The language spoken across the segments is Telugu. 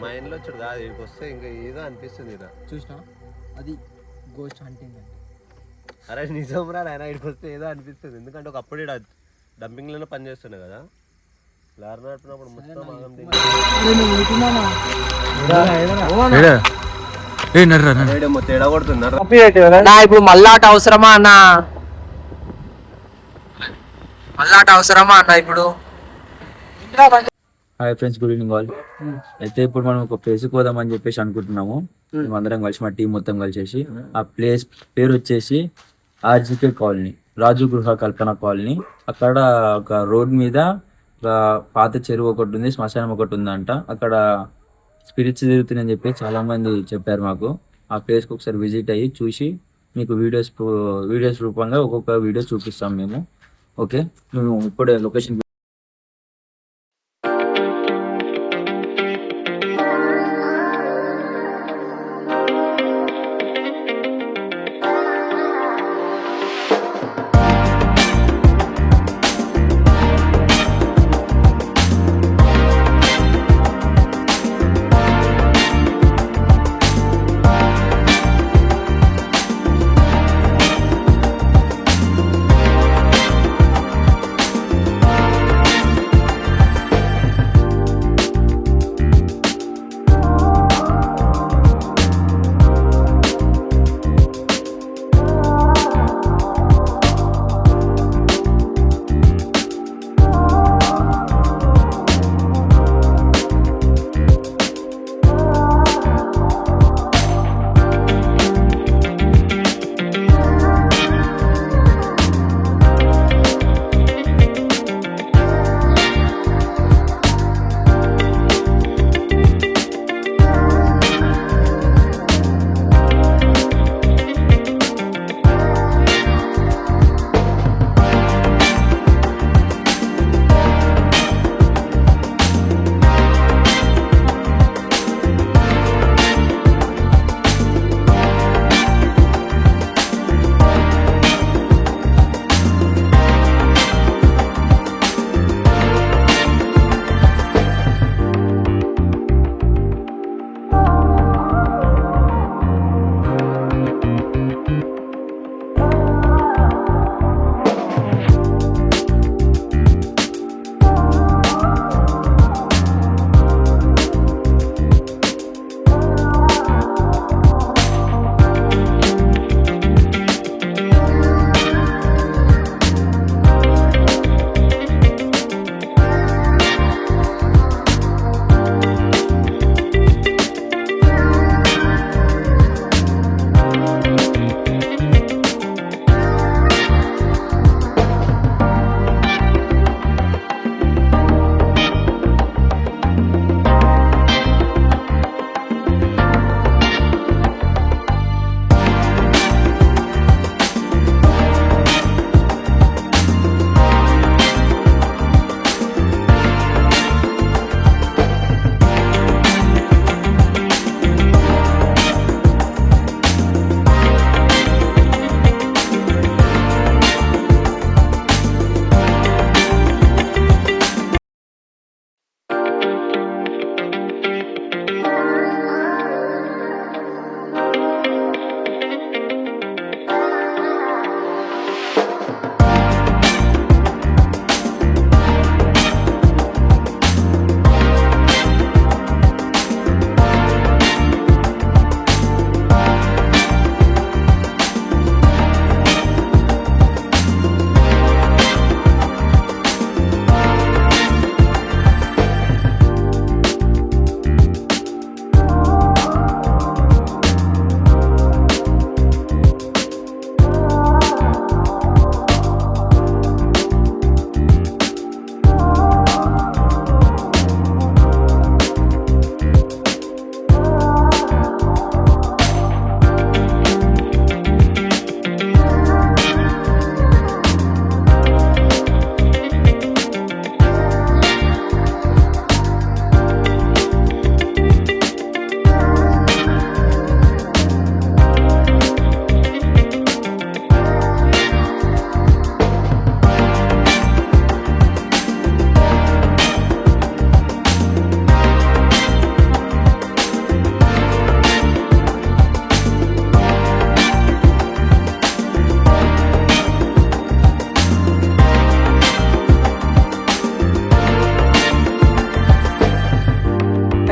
మైండ్ లో చూడు కాదు, ఇక్కడికి వస్తే ఇంకా ఏదో అనిపిస్తుంది ఇలా. చూసినా అది గోస్ట్ హంటింగ్ అంటే. అరే నిజం రా ఆయన, ఇక్కడికి వస్తే ఏదో అనిపిస్తుంది. ఎందుకంటే ఒకప్పుడు ఇక్కడ డంపింగ్ లోనే పని చేస్తుండే కదా, లారీ నడిపినప్పుడు మొత్తం తేడా కొడుతున్నారు. ఇప్పుడు మళ్ళాట అవసరమా అన్న? మళ్ళాట అవసరమా అన్న ఇప్పుడు? Hi friends, good evening all. అయితే ఇప్పుడు మనం ఒక ప్లేస్కి పోదామని చెప్పేసి అనుకుంటున్నాము. మేము అందరం కలిసి, మా టీం మొత్తం కలిసేసి. ఆ ప్లేస్ పేరు వచ్చేసి ఆర్జికే కాలనీ, రాజు గృహ కల్పన కాలనీ. అక్కడ ఒక రోడ్ మీద ఒక పాత చెరువు ఒకటి ఉంది, శ్మశానం ఒకటి ఉందంట. అక్కడ స్పిరిట్స్ తిరుగుతున్నాయని చెప్పి చాలా మంది చెప్పారు మాకు. ఆ ప్లేస్కి ఒకసారి విజిట్ అయ్యి చూసి మీకు వీడియోస్ రూపంగా ఒక్కొక్క వీడియో చూపిస్తాం మేము. ఓకే, మేము ఇప్పుడే లొకేషన్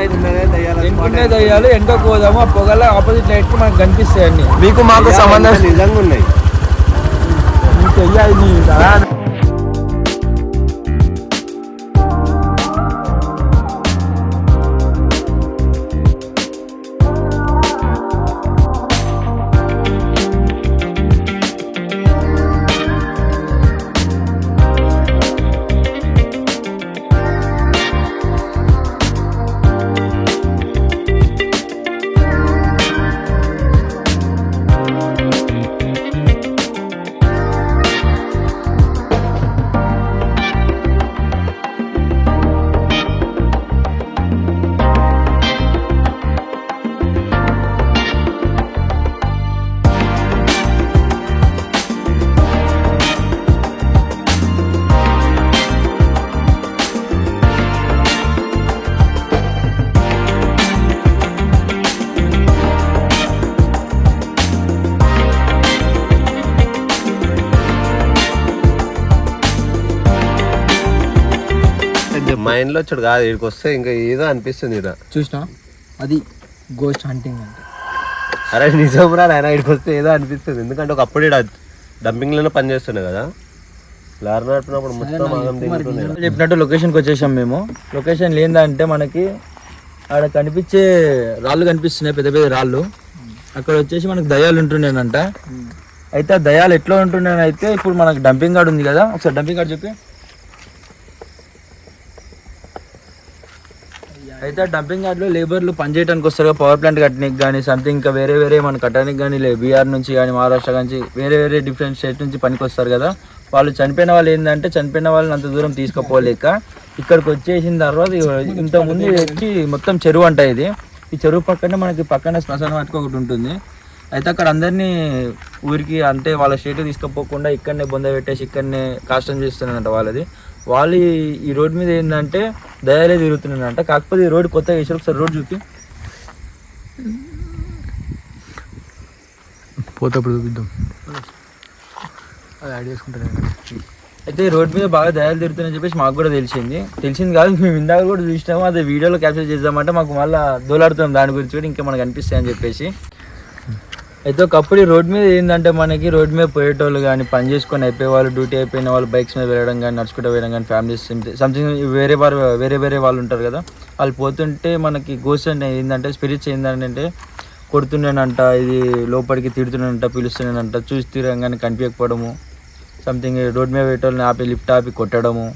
వెనుకుంటే దయ్యాలు, వెనుక పోదాము. ఆ పొగల ఆపోజిట్ లైట్ కి మనకు కనిపిస్తాయి అన్ని. మీకు మాకు సంబంధం నిజంగా ఉన్నాయి. మైండ్ లో వచ్చాడు కాదు, ఇక్కడికి వస్తే ఇంకా ఏదో అనిపిస్తుంది ఇక్కడ. చూసినా అది గోస్ట్ హంటింగ్ అంటే. అరే నిజం రా నాయన, ఇక్కడికి వస్తే ఏదో అనిపిస్తుంది. ఎందుకంటే ఒకప్పుడు ఇక్కడ డంపింగ్ లోనే పని చేస్తుండే కదా, లారీ నడిపినప్పుడు మొత్తం చెప్పినట్టు లొకేషన్కి వచ్చేసాం మేము. లొకేషన్ ఏందంటే మనకి ఆడ కనిపించే రాళ్ళు కనిపిస్తున్నాయి, పెద్ద పెద్ద రాళ్ళు. అక్కడ వచ్చేసి మనకు దయ్యాలు ఉంటుండేనంట. అయితే ఆ దయ్యాలు ఎట్లా ఉంటుండేనైతే ఇప్పుడు మనకు డంపింగ్ గార్డ్ ఉంది కదా, ఒకసారి డంపింగ్ గార్డ్ చెప్పి. అయితే డంపింగ్ యార్డ్లో లేబర్లు పనిచేయడానికి వస్తారు, పవర్ ప్లాంట్ కట్టడానికి కానీ సంథింగ్ ఇంకా వేరే వేరే మన కట్టడానికి కానీ బీహార్ నుంచి కానీ మహారాష్ట్ర నుంచి వేరే వేరే డిఫరెంట్ స్టేట్ నుంచి పనికి వస్తారు కదా. వాళ్ళు చనిపోయిన వాళ్ళు ఏంటంటే చనిపోయిన వాళ్ళని అంత దూరం తీసుకుపోలేక ఇక్కడికి వచ్చేసిన తర్వాత ఇంతకుముందు వచ్చి మొత్తం చెరువు అంట ఇది. ఈ చెరువు పక్కనే మనకి పక్కన శ్మశాన వాటిక ఒకటి ఉంటుంది. అయితే అక్కడ అందరినీ ఊరికి అంటే వాళ్ళ స్టేట్ తీసుకుపోకుండా ఇక్కడనే బొంద పెట్టేసి ఇక్కడనే కాష్టం చేస్తున్నారంట వాళ్ళది. వాళ్ళు ఈ రోడ్ మీద ఏంటంటే దయాలే తిరుగుతున్నారంట. కాకపోతే ఈ రోడ్ కొత్తగా వేసారు, ఒకసారి రోడ్ చూపి పోతప్పుడు చూపిద్దాం. అది యాడ్ చేసుకుంటాను. అయితే ఈ రోడ్ మీద బాగా దయాలు తిరుగుతున్నాయని చెప్పేసి మాకు కూడా తెలిసింది కాదు, మేము ఇందాక కూడా చూసినాము. అదే వీడియోలో క్యాప్చర్ చేద్దామంటే మాకు మళ్ళీ దోలాడుతున్నాం దాని గురించి కూడా, ఇంకా మనకు అనిపిస్తాయని చెప్పేసి. అయితే ఒకప్పుడు ఈ రోడ్ మీద ఏంటంటే మనకి రోడ్ మీద పోయేటోళ్ళు కానీ పని చేసుకొని అయిపోయేవాళ్ళు, డ్యూటీ అయిపోయిన వాళ్ళు బైక్స్ మీద వెళ్ళడం కానీ నడుచుకుంటూ వెళ్ళడం కానీ ఫ్యామిలీస్ సంథింగ్ వేరే వాళ్ళు ఉంటారు కదా, వాళ్ళు పోతుంటే మనకి గోస్ట్ అంటే ఏంటంటే స్పిరిట్స్ ఏంటంటే కొడుతున్నానంట, ఇది లోపలికి తిడుతున్నానంట, పిలుస్తున్నానంట, చూసి తీరంగానే కనిపించకపోవడము, సంథింగ్ రోడ్ మీద పోయేటోళ్ళని ఆపి లిఫ్ట్ ఆపి కొట్టడము,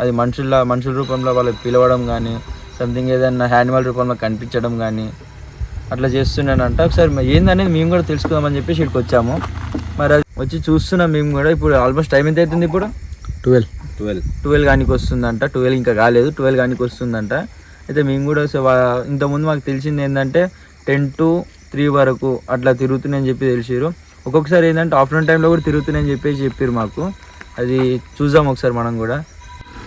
అది మనుషుల రూపంలో వాళ్ళకి పిలవడం కానీ సంథింగ్ ఏదైనా యానిమల్ రూపంలో కనిపించడం కానీ అట్లా చేస్తున్నానంట. ఒకసారి ఏందనేది మేము కూడా తెలుసుకుందామని చెప్పేసి ఇక్కడికి వచ్చాము. మరి అది వచ్చి చూస్తున్నాం మేము కూడా. ఇప్పుడు ఆల్మోస్ట్ టైం ఎంత అవుతుంది? ఇప్పుడు 12 కానీ వస్తుందంట. 12 ఇంకా కాలేదు, 12 కానీ వస్తుందంట. అయితే మేము కూడా ఇంతకుముందు మాకు తెలిసింది ఏంటంటే 10 to 3 వరకు అట్లా తిరుగుతున్నాయని చెప్పి తెలిసారు. ఒక్కొక్కసారి ఏంటంటే ఆఫ్టర్నూన్ టైంలో కూడా తిరుగుతున్నాయని చెప్పేసి చెప్పారు మాకు. అది చూద్దాం ఒకసారి మనం కూడా.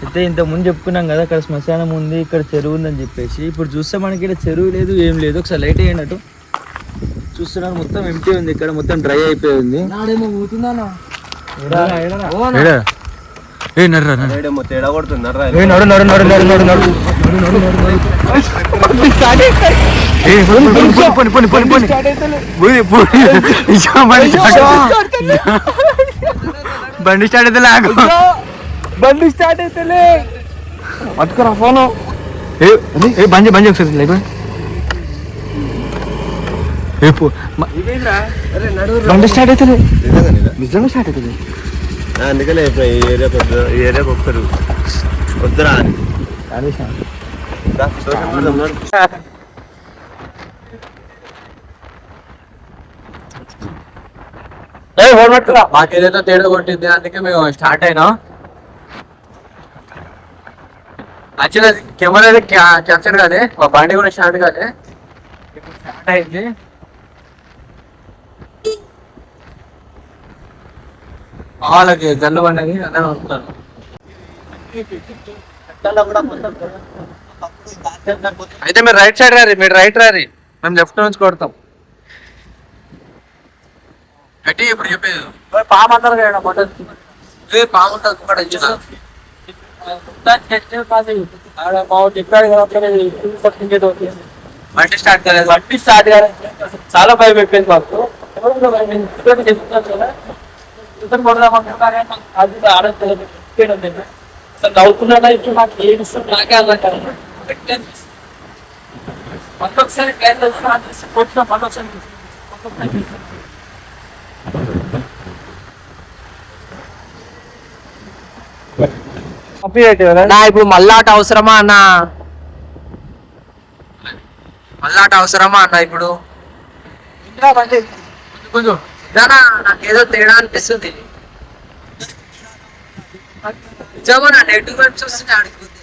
అయితే ఇంతకుముందు చెప్పుకున్నాం కదా అక్కడ శ్మశానం ఉంది, ఇక్కడ చెరువు ఉందని చెప్పేసి. ఇప్పుడు చూస్తే మనకి ఇక్కడ చెరువు లేదు, ఏం లేదు. ఒకసారి లైట్ అయ్యినట్టు చూస్తున్నారు, మొత్తం ఎంటీ ఉంది, ఇక్కడ మొత్తం డ్రై అయిపోయి ఉంది. బండి స్టార్ట్ అయితే బండి స్టార్ట్ అయితే పట్టుకురా ఫోను. బండి ఒకసారి బండి స్టార్ట్ అవుతుంది, నిజంగా స్టార్ట్ అవుతుంది. అందుకనే ఈ ఏరియాకి ఒకసారి వద్దురా అని మాకేదైతే తేడా కొట్టింది, అందుకే మేము స్టార్ట్ అయినా. యాక్చువల్గా కెమెరా క్యాప్చర్ కాదే, మా బండి కూడా స్టార్ట్ కాదే, స్టార్ట్ అయింది. వాళ్ళకి జల్లు బండి అదే వస్తున్నారు. అయితే మీరు రైట్ సైడ్ రారి, మీరు రైట్ రారి, మేము లెఫ్ట్ నుంచి కొడతాం. గట్టి ఇప్పుడు చెప్పేది పాము అంటారు కదా, పాము ఉంటుంది బండి స్టార్ట్ కాలేదు, బండి స్టార్ట్ కాలేదు. చాలా భయం అయిపోయింది మాకు. అసలు నవ్వుకున్నాడా ఇప్పుడు నాకు ఏం ఇస్తుంది నాకే అర్థం మళ్ళొకసారి కొట్టిన మళ్ళొకసారి నా ఇప్పుడు మళ్ళాట అవసరమా అన్న? మళ్ళాట అవసరమా అన్న? ఇప్పుడు కొంచెం నాకేదో తేడా అనిపిస్తుంది. నిజమా నా నెగిటివ్ వైబ్స్ వస్తుంది ఆడిపోతుంది.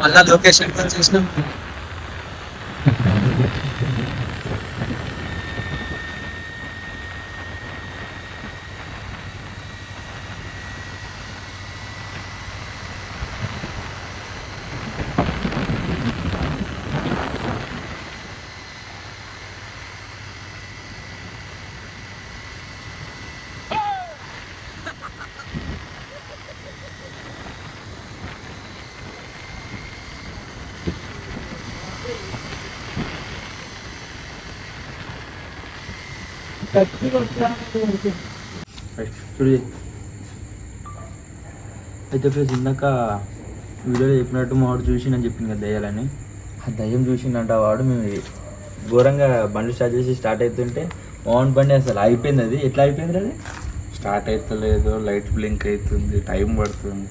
మళ్ళా లొకేషన్ చూసినాం. చూడు అయితే ఫ్రెండ్స్, ఇందాక వీడియోలో చెప్పినట్టు మా వాడు చూసి నేను చెప్పింది కదా దయ్యాలని. ఆ దయ్యం చూసిందంట వాడు. మేము ఘోరంగా బండి స్టార్ట్ అవుతుంటే ఓన్ బండి అసలు అయిపోయింది. అది ఎట్లా అయిపోయింది? అది స్టార్ట్ అవుతలేదు, లైట్ బ్లింక్ అవుతుంది, టైం పడుతుంది.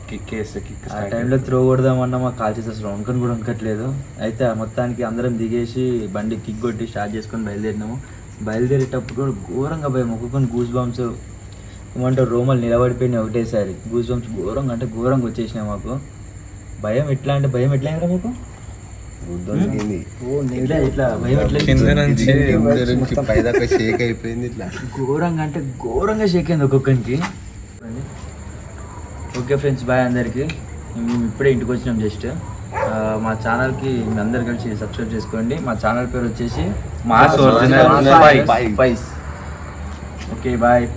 కిక్ వేస్తే కిక్ ఆ టైంలో త్రో కొడదామన్నా మాకు కాల్ చేసి అసలు వణుకొని కూడా వణకట్లేదు. అయితే మొత్తానికి అందరం దిగేసి బండి కిక్ కొట్టి స్టార్ట్ చేసుకొని బయలుదేరినాము. బయలుదేరేటప్పుడు కూడా ఘోరంగా భయం. ఒక్కొక్కరిని గూస్ బాంబ్స్ ఏమంటారు రోమలు నిలబడిపోయినాయి ఒకటేసారి. గూస్ బాంబ్స్ ఘోరంగా అంటే ఘోరంగా వచ్చేసినాయి మాకు. భయం ఎట్లా అంటే భయం ఎట్లా అయిందా మీకు? ఇట్లా భయం ఎట్లా పైదాకా షేక్ అయిపోయింది. ఇట్లా ఘోరంగా అంటే ఘోరంగా షేక్ అయింది ఒక్కొక్కరికి. ఓకే ఫ్రెండ్స్, బాయ్ అందరికీ. మేము ఇప్పుడే ఇంటికి వచ్చినాం జస్ట్. మా ఛానల్కి మీ అందరు కలిసి సబ్స్క్రైబ్ చేసుకోండి. మా ఛానల్ పేరు వచ్చేసి mass original spice. Okay bye.